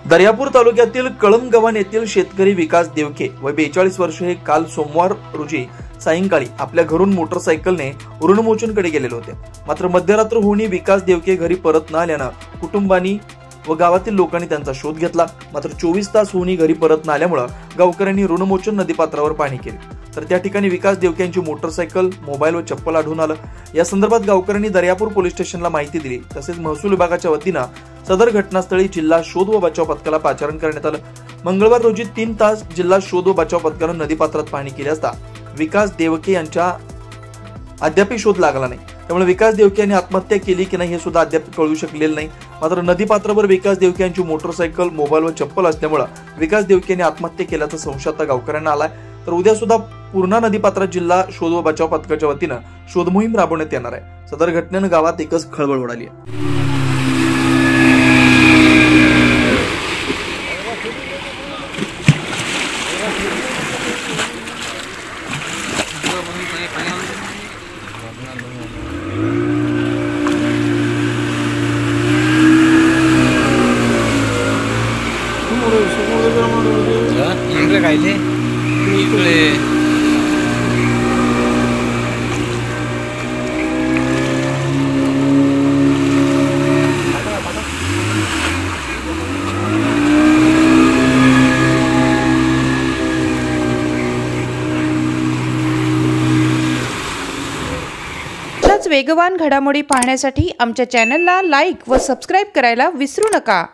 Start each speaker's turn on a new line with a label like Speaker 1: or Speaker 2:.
Speaker 1: दर्यापूर तालुक्यातील कळमगव्हाण येथील शेतकरी विकास देवके व 42 वर्ष हे काल सोमवार रोजी सायंकाळी आपल्या घरून मोटरसायकलने ऋणमोचनकडे गेलेले होते। मात्र मध्यरात्र होऊन विकास देवके घरी परत न आल्यानं कुटुंबानी व गावातील लोकांनी त्यांचा शोध घेतला। मात्र 24 तास होऊन घरी परत न आल्यामुळे गावकऱ्यांनी ऋणमोचन नदीपात्रावर पाहणी केली तर त्या ठिकाणी विकास देवके यांची मोटरसायकल, मोबाईल व चप्पल आढळून आलं। या संदर्भात गावकऱ्यांनी दर्यापूर पोलीस स्टेशनला माहिती दिली। तसेच महसूल विभागाच्या वतीने सदर घटनास्थळी जिल्हा शोध व बचाव पथकाला पाचारण करण्यात आलं। मंगळवार रोजी 3 तास जिल्हा शोध व बचाव पथकाने नदीपात्रात पाहणी केली असता विकास देवके यांच्या अद्याप शोध लागला नाही। त्यामुळे विकास देवके यांनी आत्महत्या केली की नाही हे सुद्धा अद्याप कळू शकलेलं नाही। मात्र नदीपात्रावर विकास देवके यांची मोटरसायकल, मोबाईल व चप्पल असल्यामुळे विकास देवके यांनी आत्महत्या केल्याचा संशय आता गावकऱ्यांना आलाय। तर उद्या सुद्धा पूर्णा नदीपात्रात जिल्हा शोध व बचाव पथकाच्या वतीने शोध मोहीम राबवण्यात येणार आहे। सदर घटनेने गावात एकच खळबळ उडाली आहे।
Speaker 2: इकडे काय ते इकडे
Speaker 3: वेगवान घडामोडी पाहण्यासाठी आमच्या चॅनलला लाईक व सबस्क्राइब करायला विसरू नका।